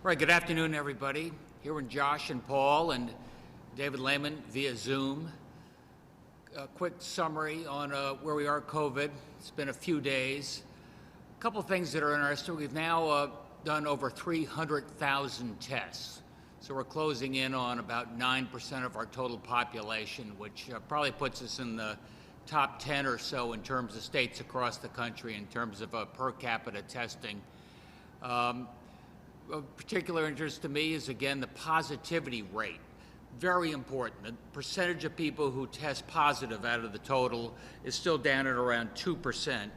Right, good afternoon, everybody. Here with Josh and Paul and David Lehman via Zoom. A quick summary on where we are at COVID. It's been a few days. A couple things that are interesting. We've now done over 300,000 tests. So we're closing in on about 9% of our total population, which probably puts us in the top 10 or so in terms of states across the country in terms of per capita testing. Of particular interest to me is, again, the positivity rate. Very important. The percentage of people who test positive out of the total is still down at around 2%.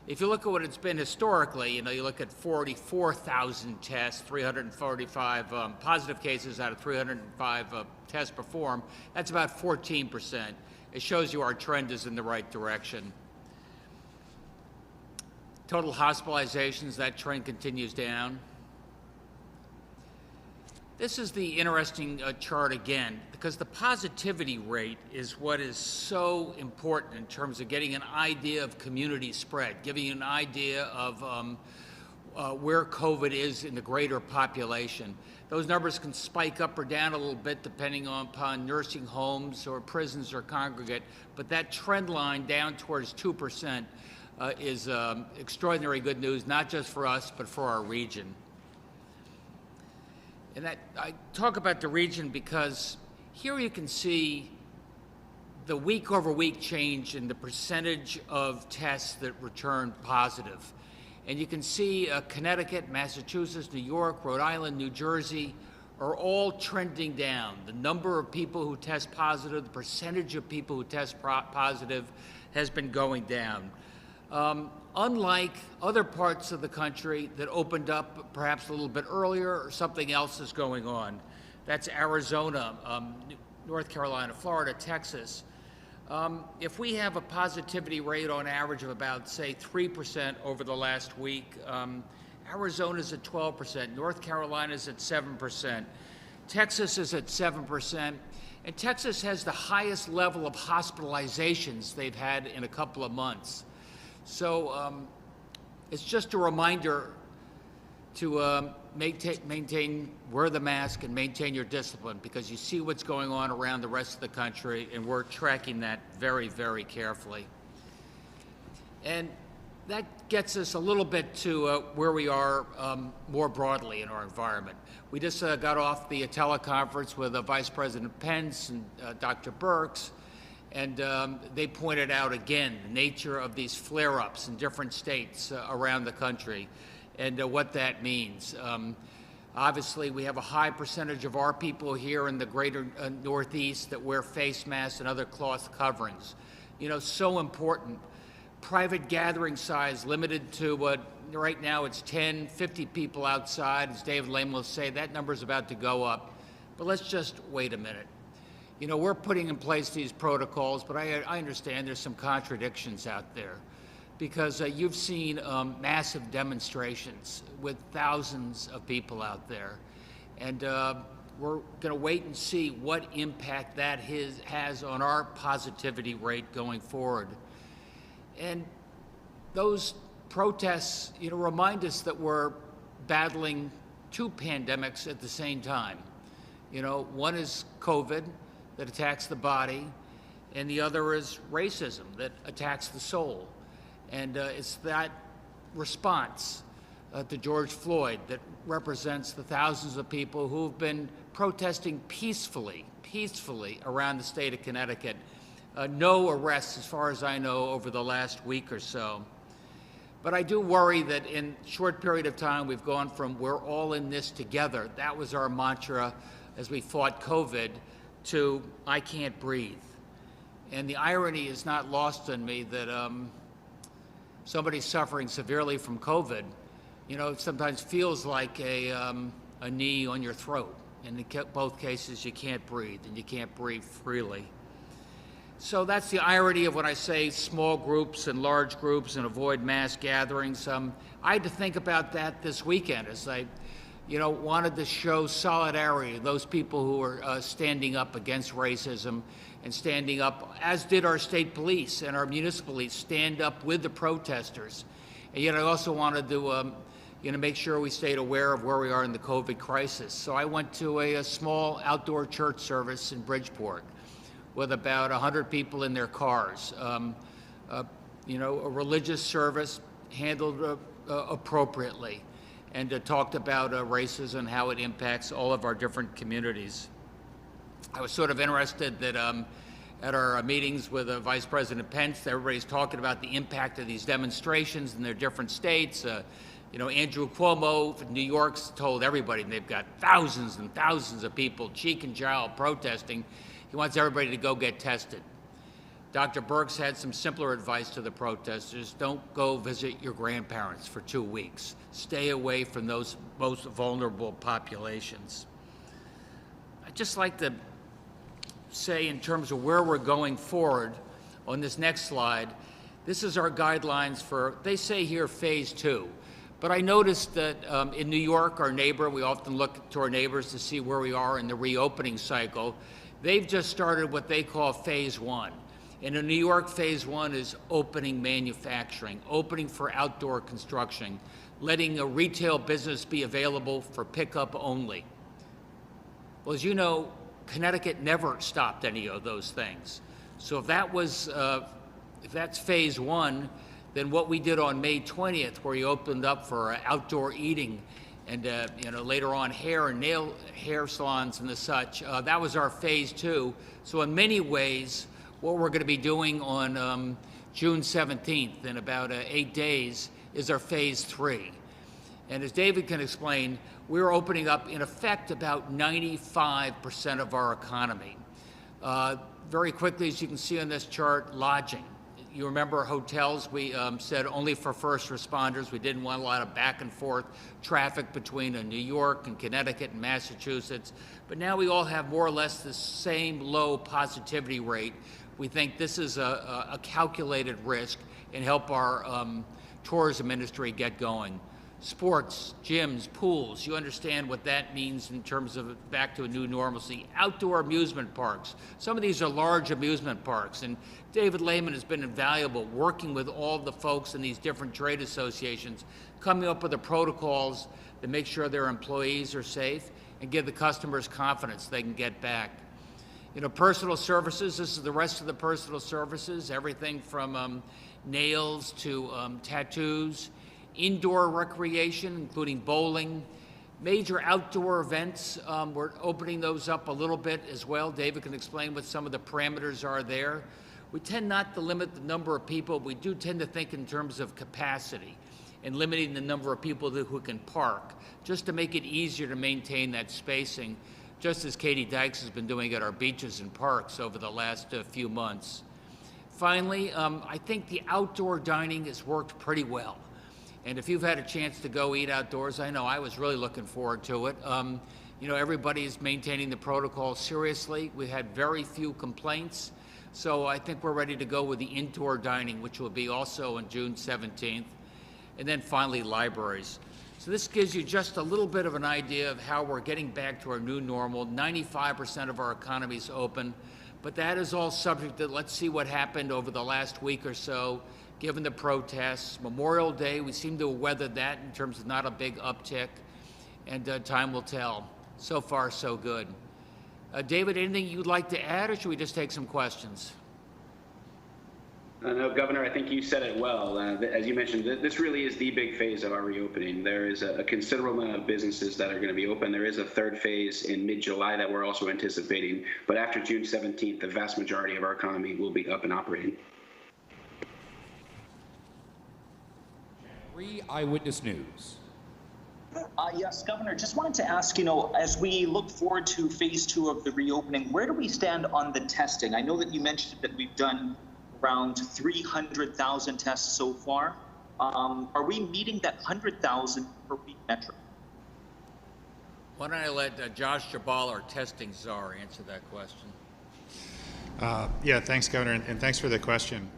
If you look at what it's been historically, you look at 44,000 tests, 345 positive cases out of 305 tests performed, that's about 14%. It shows you our trend is in the right direction. Total hospitalizations, that trend continues down. This is the interesting chart again, because the positivity rate is what is so important in terms of getting an idea of community spread, giving you an idea of where COVID is in the greater population. Those numbers can spike up or down a little bit depending upon nursing homes or prisons or congregate, but that trend line down towards 2% is extraordinary good news, not just for us, but for our region. And that I talk about the region because here you can see the week-over-week change in the percentage of tests that return positive. And you can see Connecticut, Massachusetts, New York, Rhode Island, New Jersey are all trending down. The number of people who test positive, the percentage of people who test positive has been going down. Unlike other parts of the country that opened up perhaps a little bit earlier or something else is going on. That's Arizona, North Carolina, Florida, Texas. If we have a positivity rate on average of about, say, 3% over the last week, Arizona's at 12%, North Carolina's at 7%, Texas is at 7%, and Texas has the highest level of hospitalizations they've had in a couple of months. So it's just a reminder to maintain, wear the mask and maintain your discipline, because you see what's going on around the rest of the country, and we're tracking that very, very carefully. And that gets us a little bit to where we are more broadly in our environment. We just got off the teleconference with Vice President Pence and Dr. Birx. And they pointed out again the nature of these flare-ups in different states around the country and what that means. Obviously, we have a high percentage of our people here in the greater Northeast that wear face masks and other cloth coverings. So important. Private gathering size limited to what right now it's 10, 50 people outside. As David Lehman will say, that number's about to go up. But let's just wait a minute. We're putting in place these protocols, but I understand there's some contradictions out there, because you've seen massive demonstrations with thousands of people out there. And we're going to wait and see what impact that has on our positivity rate going forward. And those protests, remind us that we're battling two pandemics at the same time. One is COVID, that attacks the body, and the other is racism that attacks the soul. And it's that response to George Floyd that represents the thousands of people who've been protesting peacefully around the state of Connecticut. No arrests, as far as I know, over the last week or so. But I do worry that in a short period of time, we've gone from "we're all in this together," that was our mantra as we fought COVID, to "I can't breathe." And the irony is not lost on me that somebody suffering severely from COVID, sometimes feels like a knee on your throat. And in both cases, you can't breathe, and you can't breathe freely. So that's the irony of when I say small groups and large groups and avoid mass gatherings. I had to think about that this weekend as I wanted to show solidarity to those people who are standing up against racism and standing up, as did our state police and our municipal police, stand up with the protesters. And yet I also wanted to you know, make sure we stayed aware of where we are in the COVID crisis. So I went to a small outdoor church service in Bridgeport with about 100 people in their cars. You know, a religious service handled appropriately, and talked about racism and how it impacts all of our different communities. I was sort of interested that at our meetings with Vice President Pence, everybody's talking about the impact of these demonstrations in their different states. You know, Andrew Cuomo from New York's told everybody, and they've got thousands and thousands of people, cheek and jowl, protesting. He wants everybody to go get tested. Dr. Birx had some simpler advice to the protesters. Don't go visit your grandparents for 2 weeks. Stay away from those most vulnerable populations. I'd just like to say, in terms of where we're going forward, on this next slide, this is our guidelines for, they say here, phase 2. But I noticed that in New York, our neighbor, we often look to our neighbors to see where we are in the reopening cycle. They've just started what they call phase 1. And in New York, phase 1 is opening manufacturing, opening for outdoor construction, letting a retail business be available for pickup only. Well, as you know, Connecticut never stopped any of those things. So if that was, if that's phase 1, then what we did on May 20th, where you opened up for outdoor eating and you know, later on hair and hair salons and the such, that was our phase 2. So in many ways, what we're going to be doing on June 17th, in about 8 days, is our phase 3. And as David can explain, we're opening up, in effect, about 95% of our economy. Very quickly, as you can see on this chart, lodging. You remember hotels, we said only for first responders. We didn't want a lot of back and forth traffic between New York and Connecticut and Massachusetts. But now we all have more or less the same low positivity rate. We think this is a calculated risk and help our tourism industry get going. Sports, gyms, pools, you understand what that means in terms of back to a new normalcy. Outdoor amusement parks. Some of these are large amusement parks, and David Lehman has been invaluable working with all the folks in these different trade associations, coming up with the protocols to make sure their employees are safe and give the customers confidence they can get back. You know, personal services, this is the rest of the personal services, everything from nails to tattoos. Indoor recreation, including bowling, major outdoor events, we're opening those up a little bit as well. David can explain what some of the parameters are there. We tend not to limit the number of people. We do tend to think in terms of capacity and limiting the number of people who can park, just to make it easier to maintain that spacing, just as Katie Dykes has been doing at our beaches and parks over the last few months. Finally, I think the outdoor dining has worked pretty well. And if you've had a chance to go eat outdoors, I know I was really looking forward to it. You know, everybody's maintaining the protocol seriously. We had very few complaints. So I think we're ready to go with the indoor dining, which will be also on June 17th. And then finally, libraries. So this gives you just a little bit of an idea of how we're getting back to our new normal. 95% of our economy is open, but that is all subject to, let's see what happened over the last week or so. Given the protests, Memorial Day, we seem to have weathered that in terms of not a big uptick, and time will tell. So far, so good. David, anything you'd like to add, or should we just take some questions? No, Governor, I think you said it well. As you mentioned, this really is the big phase of our reopening. There is a considerable amount of businesses that are going to be open. There is a third phase in mid-July that we're also anticipating. But after June 17th, the vast majority of our economy will be up and operating. Eyewitness News. Yes, Governor, just wanted to ask, you know, as we look forward to phase 2 of the reopening, where do we stand on the testing? I know that you mentioned that we've done around 300,000 tests so far. Are we meeting that 100,000 per week metric? Why don't I let Josh Jabal, our testing czar, answer that question? Yeah, thanks, Governor, and thanks for the question.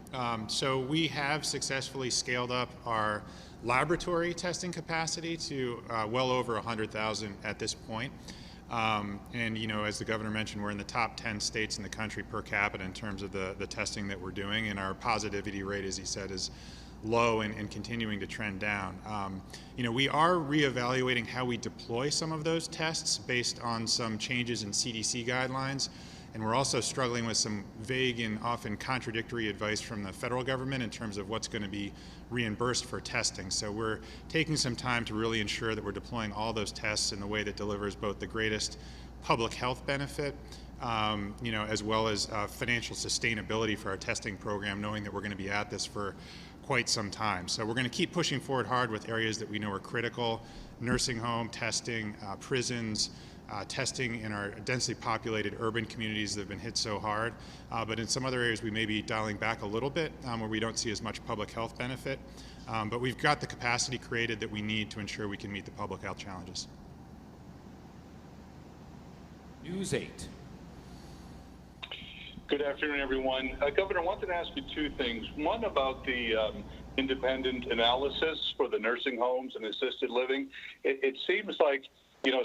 So we have successfully scaled up our laboratory testing capacity to well over 100,000 at this point. And, you know, as the Governor mentioned, we're in the top 10 states in the country per capita in terms of the testing that we're doing, and our positivity rate, as he said, is low and continuing to trend down. We are reevaluating how we deploy some of those tests based on some changes in CDC guidelines. And we're also struggling with some vague and often contradictory advice from the federal government in terms of what's going to be reimbursed for testing. So we're taking some time to really ensure that we're deploying all those tests in the way that delivers both the greatest public health benefit, as well as financial sustainability for our testing program, knowing that we're going to be at this for quite some time. So we're going to keep pushing forward hard with areas that we know are critical: nursing home testing, prisons, testing in our densely populated urban communities that have been hit so hard. But in some other areas, we may be dialing back a little bit where we don't see as much public health benefit. But we've got the capacity created that we need to ensure we can meet the public health challenges. News 8. Good afternoon, everyone. Governor, I wanted to ask you two things. One about the independent analysis for the nursing homes and assisted living. It seems like,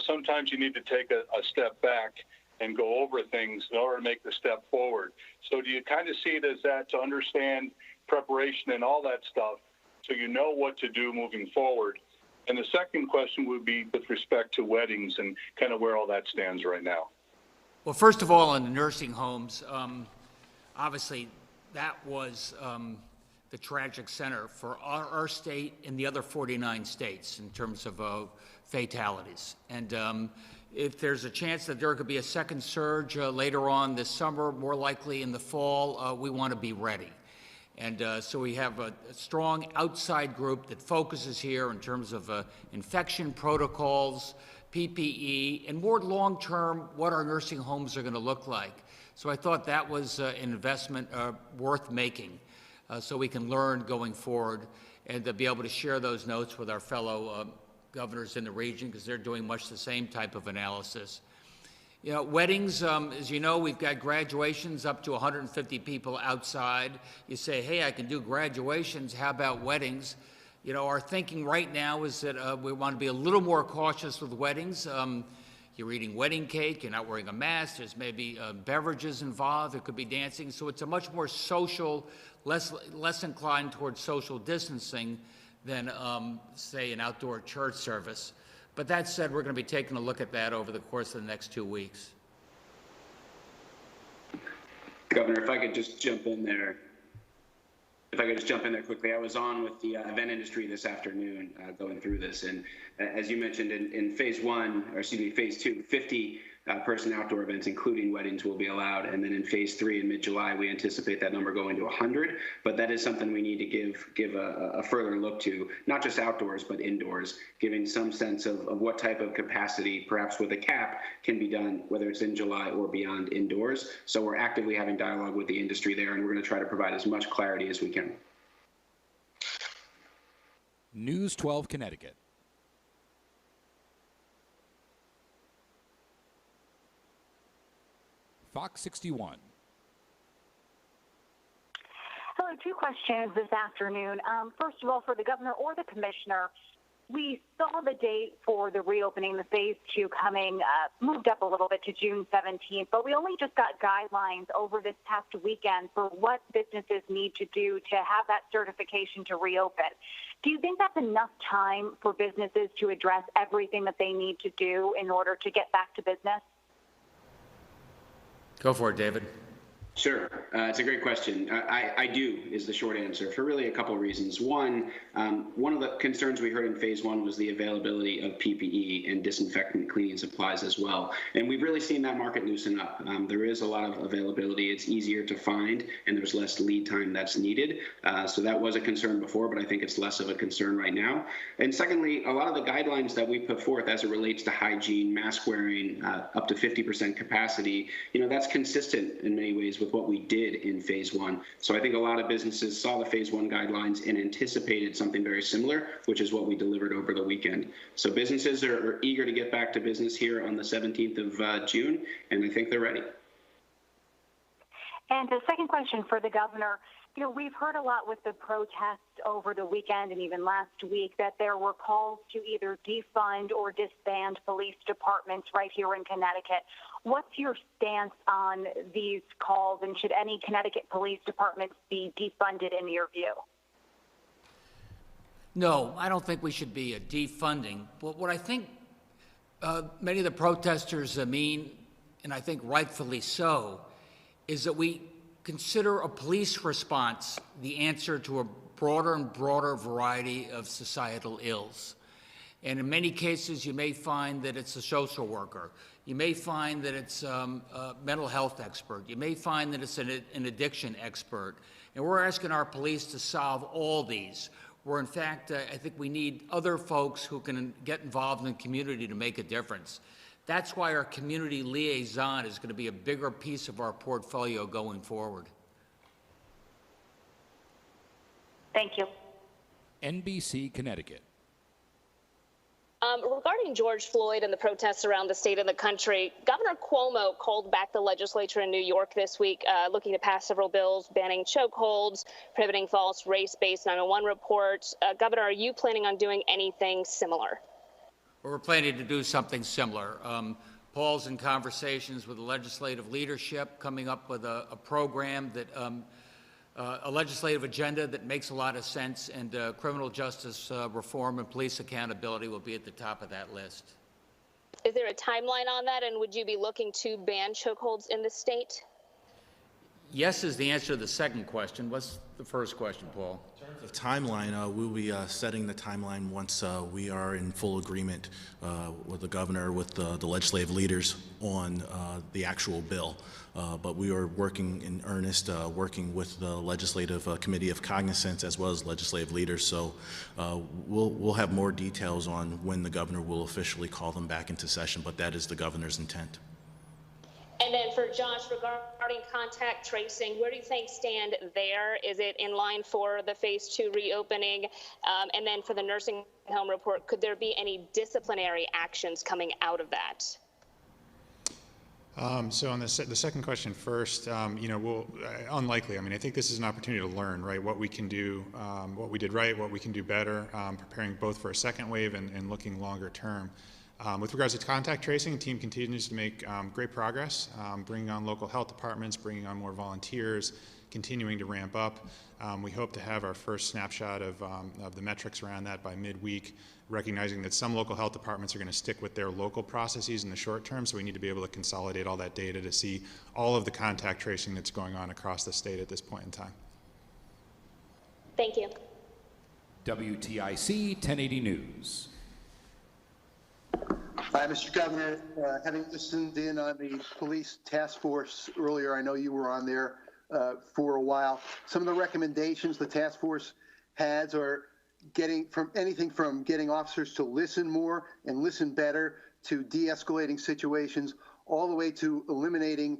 sometimes you need to take a step back and go over things in order to make the step forward. So do you kind of see it as that, to understand preparation and all that stuff so you know what to do moving forward? And the second question would be with respect to weddings and kind of where all that stands right now. Well, first of all, in the nursing homes, obviously that was the tragic center for our state and the other 49 states in terms of fatalities. And if there's a chance that there could be a second surge later on this summer, more likely in the fall, we want to be ready. And so we have a strong outside group that focuses here in terms of infection protocols, PPE, and more long-term, what our nursing homes are going to look like. So I thought that was an investment worth making, so we can learn going forward and to be able to share those notes with our fellow governors in the region, because they're doing much the same type of analysis. Weddings, as you know, we've got graduations up to 150 people outside. You say, hey, I can do graduations, how about weddings? Our thinking right now is that we want to be a little more cautious with weddings. You're eating wedding cake, you're not wearing a mask, there's maybe beverages involved, there could be dancing. So it's a much more social, less inclined towards social distancing than, say, an outdoor church service. But that said, we're going to be taking a look at that over the course of the next 2 weeks. Governor, if I could just jump in there. Quickly, I was on with the event industry this afternoon going through this, and as you mentioned, in phase 2, 50 person outdoor events, including weddings, will be allowed, and then in phase 3 in mid-July, we anticipate that number going to 100. But that is something we need to give a further look to, not just outdoors but indoors, giving some sense of what type of capacity, perhaps with a cap, can be done, whether it's in July or beyond indoors. So we're actively having dialogue with the industry there, and we're going to try to provide as much clarity as we can. News 12 Connecticut. Fox 61. Hello, two questions this afternoon. First of all, for the governor or the commissioner, we saw the date for the reopening, the phase 2 coming, moved up a little bit to June 17th, but we only just got guidelines over this past weekend for what businesses need to do to have that certification to reopen. Do you think that's enough time for businesses to address everything that they need to do in order to get back to business? Go for it, David. Sure. It's a great question. I do is the short answer, for really a couple of reasons. One of the concerns we heard in phase 1 was the availability of PPE and disinfectant cleaning supplies as well. And we've really seen that market loosen up. There is a lot of availability. It's easier to find, and there's less lead time that's needed. So that was a concern before, but I think it's less of a concern right now. And secondly, a lot of the guidelines that we put forth as it relates to hygiene, mask wearing, up to 50% capacity, that's consistent in many ways with what we did in phase 1. So I think a lot of businesses saw the phase 1 guidelines and anticipated something very similar, which is what we delivered over the weekend. So businesses are eager to get back to business here on the 17th of June, and I think they're ready. And a second question for the governor. We've heard a lot with the protests over the weekend and even last week that there were calls to either defund or disband police departments right here in Connecticut. What's your stance on these calls, and should any Connecticut police departments be defunded in your view? No, I don't think we should be defunding. But what I think many of the protesters mean, and I think rightfully so, is that we consider a police response the answer to a broader and broader variety of societal ills. And in many cases, you may find that it's a social worker. You may find that it's a mental health expert. You may find that it's an addiction expert. And we're asking our police to solve all these, where in fact, I think we need other folks who can get involved in the community to make a difference. That's why our community liaison is going to be a bigger piece of our portfolio going forward. Thank you. NBC Connecticut. Regarding George Floyd and the protests around the state and the country, Governor Cuomo called back the legislature in New York this week, looking to pass several bills banning chokeholds, prohibiting false race-based 911 reports. Governor, are you planning on doing anything similar? We're planning to do something similar. Paul's in conversations with the legislative leadership, coming up with a program that a legislative agenda that makes a lot of sense, and criminal justice reform and police accountability will be at the top of that list. Is there a timeline on that, and would you be looking to ban chokeholds in the state? Yes is the answer to the second question. What's the first question, Paul? In terms of timeline, we'll be setting the timeline once we are in full agreement with the governor, with the legislative leaders on the actual bill. But we are working in earnest, working with the Legislative Committee of Cognizance as well as legislative leaders. So we'll have more details on when the governor will officially call them back into session, but that is the governor's intent. And then for Josh, regarding contact tracing, where do you think stand there? Is it in line for the phase 2 reopening? And then for the nursing home report, could there be any disciplinary actions coming out of that? So on the second question first, unlikely. I mean, I think this is an opportunity to learn, right, what we can do, what we did right, what we can do better, preparing both for a second wave and looking longer term. With regards to contact tracing, the team continues to make great progress, bringing on local health departments, bringing on more volunteers, continuing to ramp up. We hope to have our first snapshot of the metrics around that by midweek, recognizing that some local health departments are going to stick with their local processes in the short term, so we need to be able to consolidate all that data to see all of the contact tracing that's going on across the state at this point in time. Thank you. WTIC 1080 News. Hi, Mr. Governor. Having listened in on the police task force earlier, I know you were on there for a while. Some of the recommendations the task force has are getting from anything from getting officers to listen more and listen better, to de-escalating situations, all the way to eliminating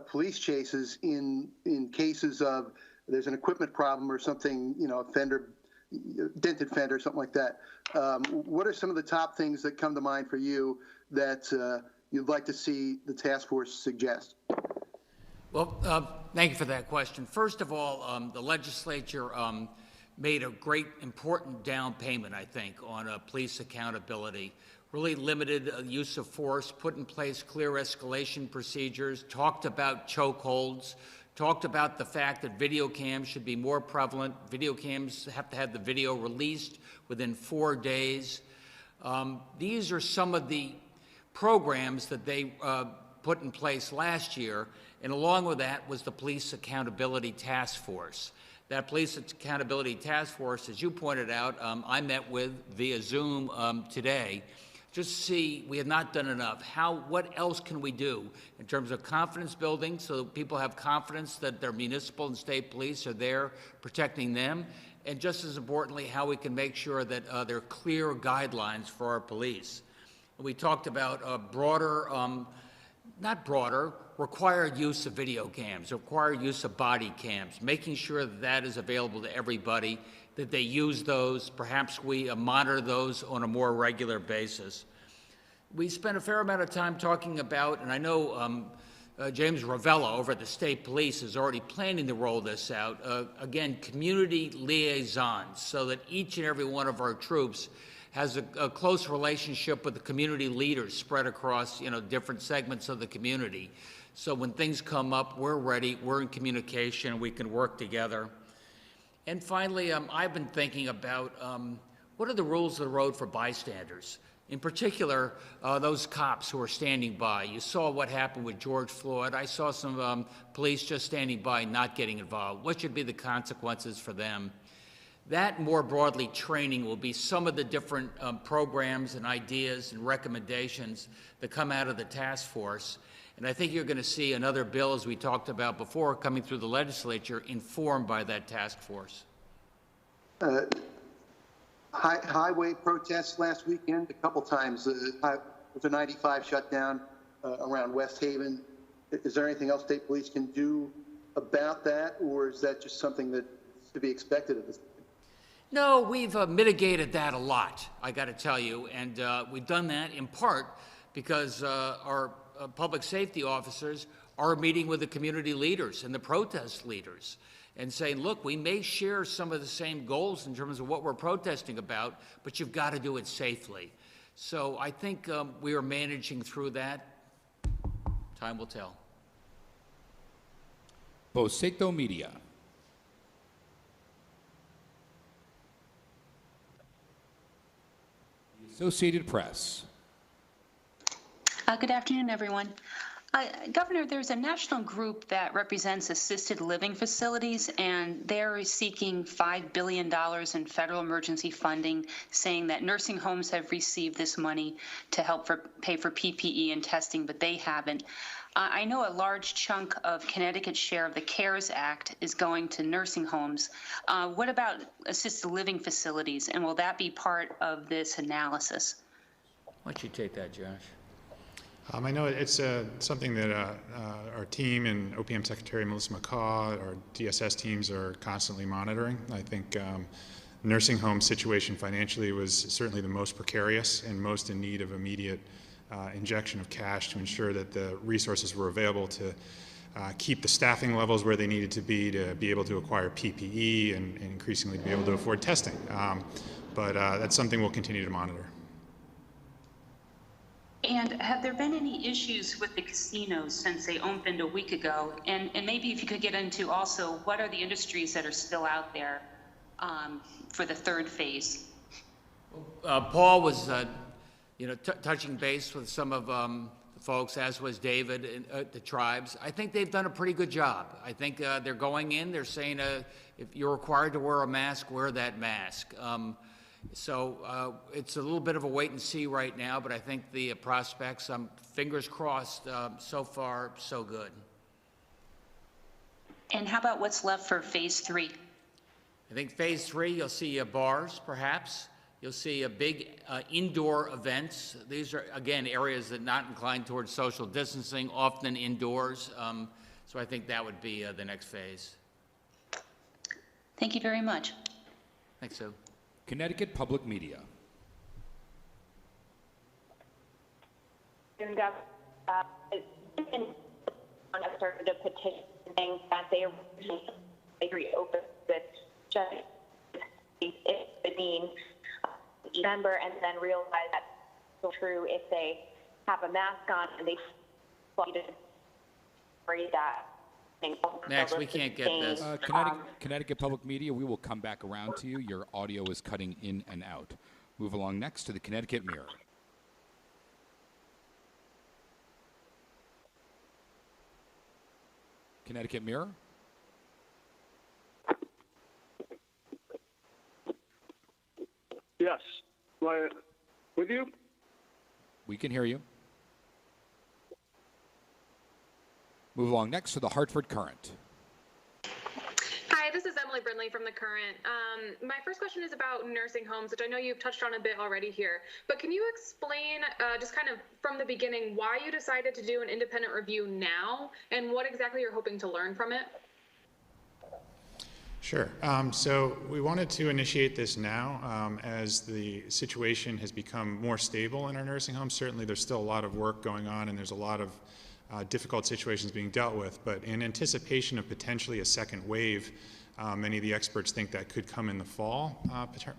police chases in cases of there's an equipment problem or something, a fender, dented fender, something like that. What are some of the top things that come to mind for you that you'd like to see the task force suggest? Well, thank you for that question. First of all, the legislature made a great, important down payment, I think, on police accountability. Really limited use of force, put in place clear escalation procedures, talked about chokeholds, talked about the fact that video cams should be more prevalent. Video cams have to have the video released within 4 days. These are some of the programs that they put in place last year, and along with that was the Police Accountability Task Force. That Police Accountability Task Force, as you pointed out, I met with via Zoom today, just to see we have not done enough. What else can we do in terms of confidence building so that people have confidence that their municipal and state police are there protecting them? And just as importantly, how we can make sure that there are clear guidelines for our police. We talked about required use of video cams, required use of body cams, making sure that that is available to everybody, that they use those, perhaps we monitor those on a more regular basis. We spent a fair amount of time talking about, and I know James Ravella over at the state police is already planning to roll this out, again, community liaisons, so that each and every one of our troops has a close relationship with the community leaders spread across, different segments of the community. So when things come up, we're ready, we're in communication, we can work together. And finally, I've been thinking about what are the rules of the road for bystanders? In particular, those cops who are standing by. You saw what happened with George Floyd. I saw some police just standing by, not getting involved. What should be the consequences for them? That, more broadly, training will be some of the different programs and ideas and recommendations that come out of the task force. And I think you're going to see another bill, as we talked about before, coming through the legislature, informed by that task force. Highway protests last weekend, a couple times. With the 95 shutdown around West Haven, is there anything else state police can do about that, or is that just something that's to be expected at this point? No, we've mitigated that a lot, I got to tell you, and we've done that in part because our public safety officers are meeting with the community leaders and the protest leaders and saying, look, we may share some of the same goals in terms of what we're protesting about, but you've got to do it safely. So I think we are managing through that. Time will tell. Boceto Media. Associated Press. Good afternoon, everyone. Governor, there's a national group that represents assisted living facilities, and they're seeking $5 billion in federal emergency funding, saying that nursing homes have received this money to help pay for PPE and testing, but they haven't. I know a large chunk of Connecticut's share of the CARES Act is going to nursing homes. What about assisted living facilities, and will that be part of this analysis? Why don't you take that, Josh? I know it's something that our team and OPM Secretary Melissa McCaw, our DSS teams are constantly monitoring. I think nursing home situation financially was certainly the most precarious and most in need of immediate injection of cash to ensure that the resources were available to keep the staffing levels where they needed to be able to acquire PPE and increasingly be able to afford testing. But that's something we'll continue to monitor. And have there been any issues with the casinos since they opened a week ago? And maybe if you could get into also, what are the industries that are still out there for the third phase? Paul was, touching base with some of the folks, as was David, and the tribes. I think they've done a pretty good job. I think they're going in, they're saying if you're required to wear a mask, wear that mask. So it's a little bit of a wait and see right now, but I think the prospects, fingers crossed, so far, so good. And how about what's left for phase 3? I think phase 3, you'll see bars, perhaps. You'll see big indoor events. These are, again, areas that are not inclined towards social distancing, often indoors. So I think that would be the next phase. Thank you very much. Thanks, Sue. Connecticut Public Media. The petition saying that they reopen this just in December, and then realize that's so true if they have a mask on and they worry that. Next, we can't get this. Connecticut Public Media, we will come back around to you. Your audio is cutting in and out. Move along next to the Connecticut Mirror. Connecticut Mirror. Yes. With you? We can hear you. Move along next to the Hartford Current. Hi, this is Emily Brindley from the Current. My first question is about nursing homes, which I know you've touched on a bit already here. But can you explain, just kind of from the beginning, why you decided to do an independent review now and what exactly you're hoping to learn from it? Sure. So we wanted to initiate this now as the situation has become more stable in our nursing homes. Certainly there's still a lot of work going on and there's a lot of difficult situations being dealt with, but in anticipation of potentially a second wave, many of the experts think that could come in the fall,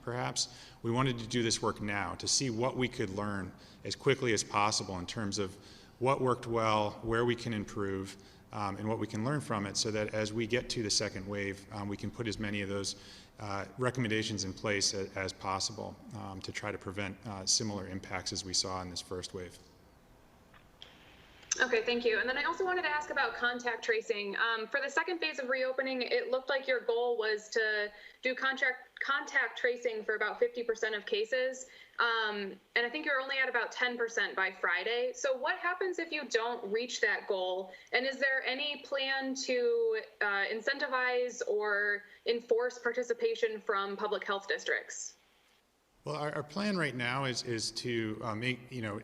perhaps. We wanted to do this work now to see what we could learn as quickly as possible in terms of what worked well, where we can improve, and what we can learn from it, so that as we get to the second wave, we can put as many of those recommendations in place as possible to try to prevent similar impacts as we saw in this first wave. Okay, thank you. And then I also wanted to ask about contact tracing. For the second phase of reopening, it looked like your goal was to do contact tracing for about 50% of cases. And I think you're only at about 10% by Friday. So what happens if you don't reach that goal? And is there any plan to incentivize or enforce participation from public health districts? Well, our plan right now is to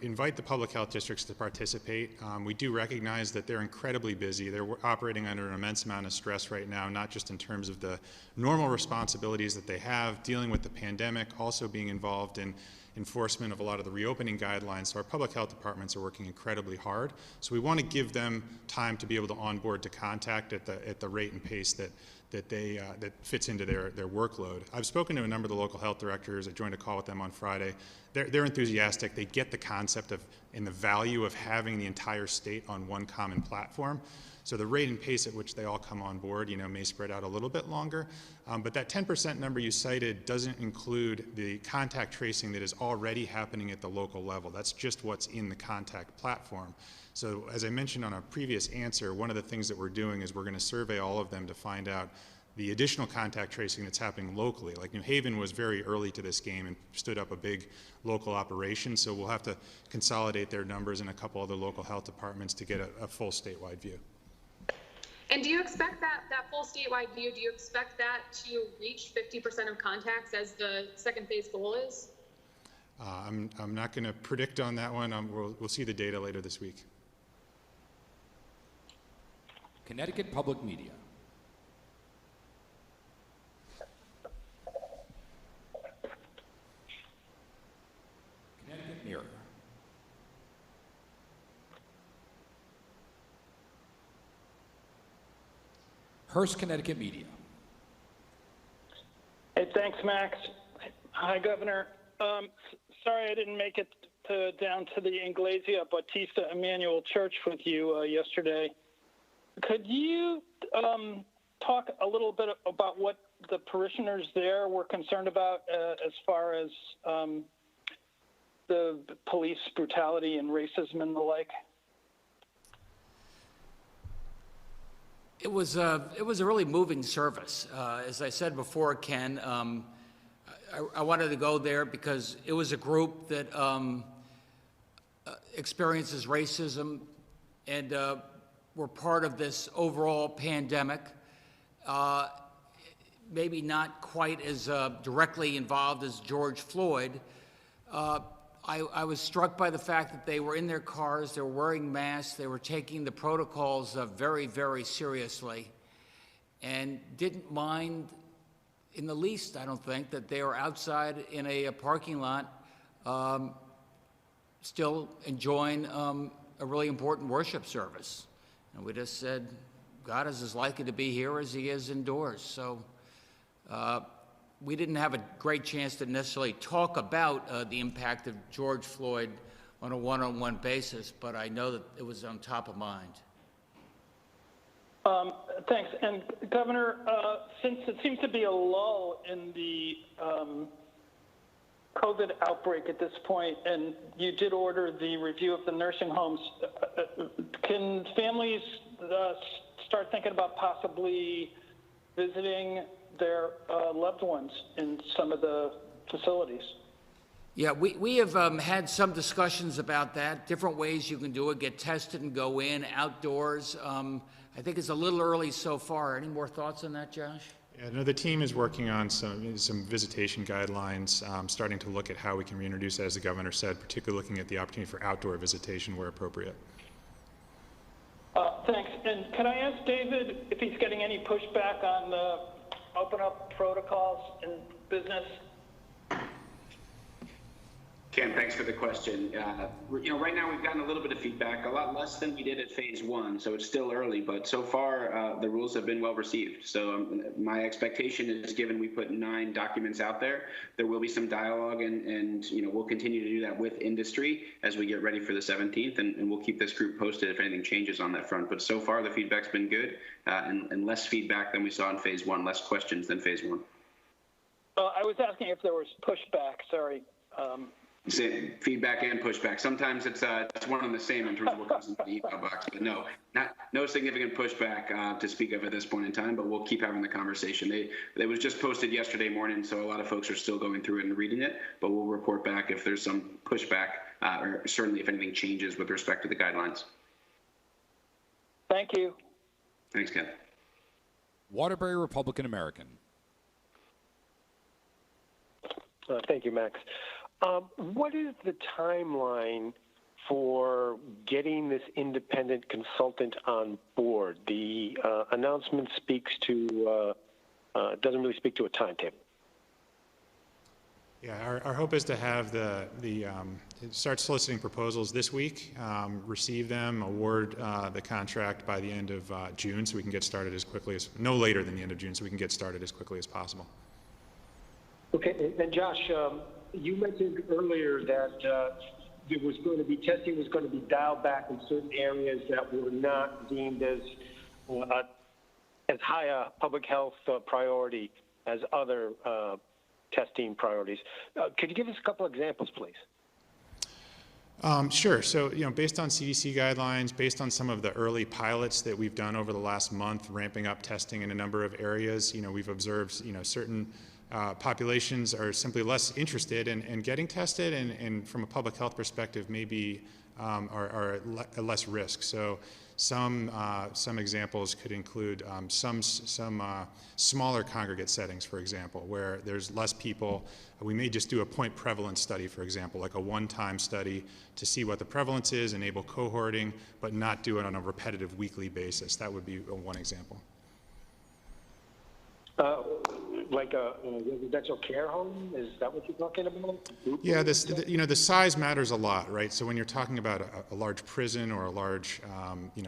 invite the public health districts to participate. We do recognize that they're incredibly busy. They're operating under an immense amount of stress right now, not just in terms of the normal responsibilities that they have, dealing with the pandemic, also being involved in enforcement of a lot of the reopening guidelines. So our public health departments are working incredibly hard. So we want to give them time to be able to onboard to contact at the rate and pace that fits into their workload. I've spoken to a number of the local health directors. I joined a call with them on Friday. They're enthusiastic. They get the concept of and the value of having the entire state on one common platform. So the rate and pace at which they all come on board, may spread out a little bit longer. But that 10% number you cited doesn't include the contact tracing that is already happening at the local level. That's just what's in the contact platform. So as I mentioned on a previous answer, one of the things that we're doing is we're going to survey all of them to find out the additional contact tracing that's happening locally. Like New Haven was very early to this game and stood up a big local operation, so we'll have to consolidate their numbers in a couple other local health departments to get a full statewide view. And do you expect that full statewide view, do you expect that to reach 50% of contacts as the second phase goal is? I'm not going to predict on that one. We'll see the data later this week. Connecticut Public Media. Connecticut Mirror. Hearst, Connecticut Media. Hey, thanks, Max. Hi, Governor. Sorry I didn't make it down to the Iglesia Bautista Emmanuel Church with you yesterday. Could you talk a little bit about what the parishioners there were concerned about as far as the police brutality and racism and the like? It was a really moving service. As I said before, Ken, I wanted to go there because it was a group that experiences racism and were part of this overall pandemic. Maybe not quite as directly involved as George Floyd. I was struck by the fact that they were in their cars, they were wearing masks, they were taking the protocols very, very seriously, and didn't mind in the least, I don't think, that they were outside in a parking lot still enjoying a really important worship service. And we just said, God is as likely to be here as he is indoors. So we didn't have a great chance to necessarily talk about the impact of George Floyd on a one-on-one basis, but I know that it was on top of mind. Thanks. And Governor, since it seems to be a lull in the COVID outbreak at this point, and you did order the review of the nursing homes, can families start thinking about possibly visiting their loved ones in some of the facilities? Yeah, we have had some discussions about that, different ways you can do it, get tested and go in, outdoors. I think it's a little early so far. Any more thoughts on that, Josh? Yeah, no, the team is working on some visitation guidelines, starting to look at how we can reintroduce that, as the governor said, particularly looking at the opportunity for outdoor visitation where appropriate. Thanks. And can I ask David if he's getting any pushback on the open up protocols in business? Ken, thanks for the question. Right now we've gotten a little bit of feedback, a lot less than we did at phase one, so it's still early, but so far the rules have been well received. So my expectation is, given we put 9 documents out there, there will be some dialogue, and we'll continue to do that with industry as we get ready for the 17th, and we'll keep this group posted if anything changes on that front. But so far the feedback's been good, and less feedback than we saw in phase one, less questions than phase one. I was asking if there was pushback, sorry. Feedback and pushback. Sometimes it's one and the same in terms of what comes into the email box, but no significant pushback to speak of at this point in time. But we'll keep having the conversation. It was just posted yesterday morning, so a lot of folks are still going through it and reading it. But we'll report back if there's some pushback, or certainly if anything changes with respect to the guidelines. Thank you. Thanks, Ken. Waterbury Republican American. Thank you, Max. What is the timeline for getting this independent consultant on board? The announcement speaks to doesn't really speak to a timetable. Yeah, our hope is to have start soliciting proposals this week, receive them, award the contract by the end of June, so we can get started as quickly as, no later than the end of June, so we can get started as quickly as possible. Okay, and Josh, you mentioned earlier that there was going to be testing was going to be dialed back in certain areas that were not deemed as high a public health priority as other testing priorities. Could you give us a couple examples, please? Sure. So, based on CDC guidelines, based on some of the early pilots that we've done over the last month, ramping up testing in a number of areas, we've observed, certain populations are simply less interested in getting tested, and from a public health perspective, maybe are at less risk. So some examples could include some smaller congregate settings, for example, where there's less people. We may just do a point prevalence study, for example, like a one-time study to see what the prevalence is, enable cohorting, but not do it on a repetitive weekly basis. That would be one example. Like a residential care home? Is that what you're talking about? Yeah, the size matters a lot, right? So when you're talking about a large prison or a large,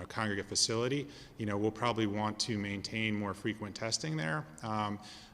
congregate facility, we'll probably want to maintain more frequent testing there.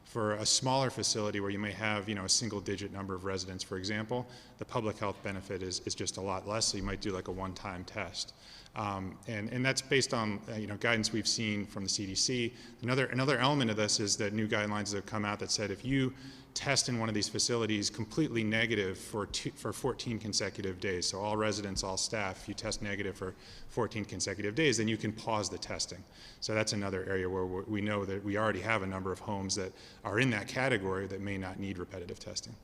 For a smaller facility where you may have, a single-digit number of residents, for example, the public health benefit is just a lot less. So you might do like a one-time test. And that's based on guidance we've seen from the CDC. Another element of this is that new guidelines that have come out that said if you test in one of these facilities completely negative for 14 consecutive days, so all residents, all staff, if you test negative for 14 consecutive days, then you can pause the testing. So that's another area where we know that we already have a number of homes that are in that category that may not need repetitive testing.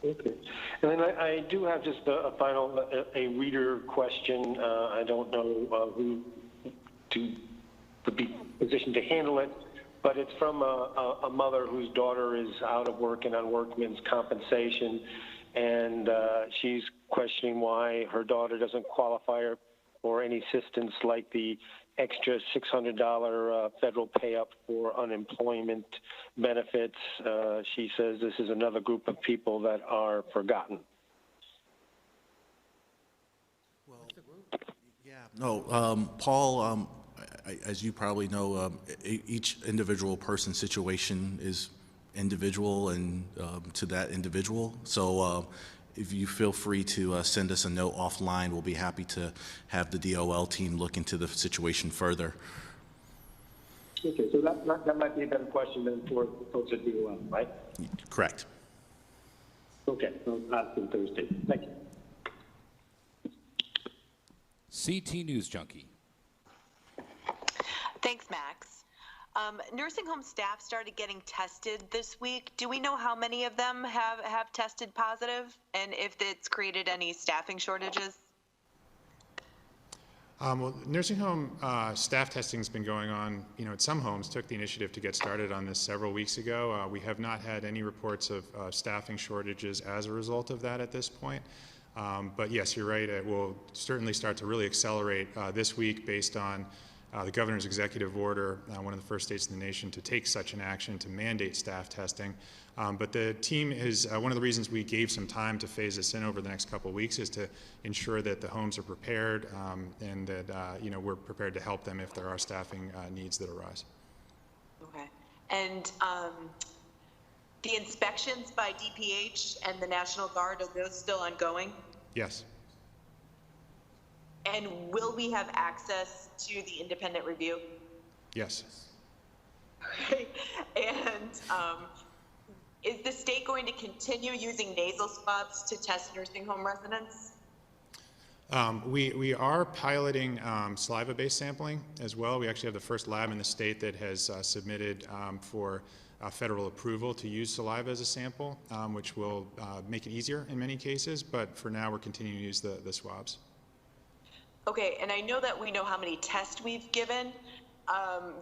Okay. And then I do have just a final reader question. I don't know who would be positioned to handle it, but it's from a mother whose daughter is out of work and on workman's compensation, and she's questioning why her daughter doesn't qualify for any assistance like the extra $600 federal pay-up for unemployment benefits. She says this is another group of people that are forgotten. Well, yeah, no, Paul, as you probably know, each individual person's situation is individual and to that individual. So if you feel free to send us a note offline, we'll be happy to have the DOL team look into the situation further. Okay, so that might be a better question than for folks at DOL, right? Correct. Okay, so that's on Thursday. Thank you. CT News Junkie. Thanks, Max. Nursing home staff started getting tested this week. Do we know how many of them have tested positive, and if it's created any staffing shortages? Well, nursing home staff testing has been going on, at some homes. Took the initiative to get started on this several weeks ago. We have not had any reports of staffing shortages as a result of that at this point. But yes, you're right. It will certainly start to really accelerate this week based on the governor's executive order, one of the first states in the nation to take such an action to mandate staff testing. But the team is, one of the reasons we gave some time to phase this in over the next couple of weeks is to ensure that the homes are prepared and that we're prepared to help them if there are staffing needs that arise. Okay. And the inspections by DPH and the National Guard, are those still ongoing? Yes. And will we have access to the independent review? Yes. Okay. And is the state going to continue using nasal swabs to test nursing home residents? We are piloting saliva-based sampling as well. We actually have the first lab in the state that has submitted for federal approval to use saliva as a sample, which will make it easier in many cases, but for now we're continuing to use the swabs. Okay, and I know that we know how many tests we've given.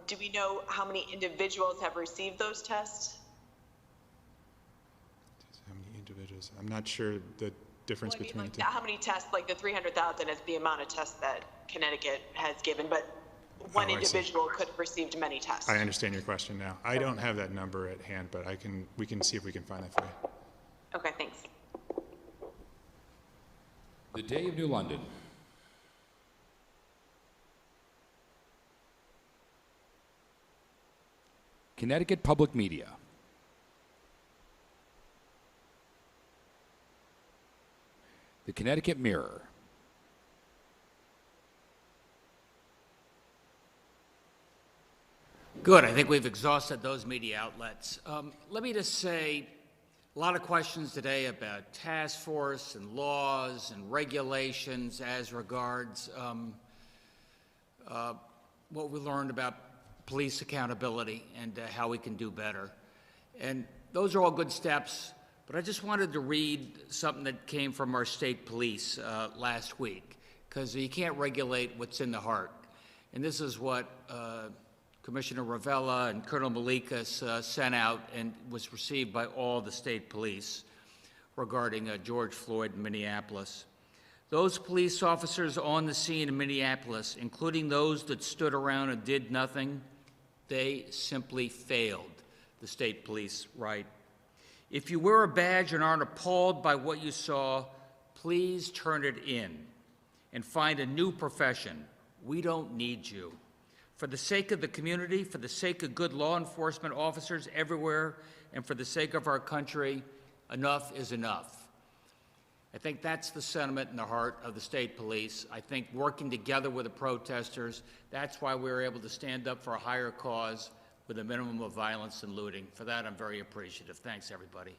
Do we know how many individuals have received those tests? How many individuals? I'm not sure the difference between the two. How many tests, like the 300,000 is the amount of tests that Connecticut has given, but one individual could have received many tests. I understand your question now. I don't have that number at hand, but we can see if we can find that for you. Okay, thanks. The Day of New London. Connecticut Public Media. The Connecticut Mirror. Good. I think we've exhausted those media outlets. Let me just say, a lot of questions today about task force and laws and regulations as regards what we learned about police accountability and how we can do better. And those are all good steps, but I just wanted to read something that came from our state police last week, because you can't regulate what's in the heart. And this is what Commissioner Ravella and Colonel Malikas sent out and was received by all the state police regarding George Floyd in Minneapolis. Those police officers on the scene in Minneapolis, including those that stood around and did nothing, they simply failed, the state police write. If you wear a badge and aren't appalled by what you saw, please turn it in and find a new profession. We don't need you. For the sake of the community, for the sake of good law enforcement officers everywhere, and for the sake of our country, enough is enough. I think that's the sentiment in the heart of the state police. I think working together with the protesters, that's why we were able to stand up for a higher cause with a minimum of violence and looting. For that, I'm very appreciative. Thanks, everybody.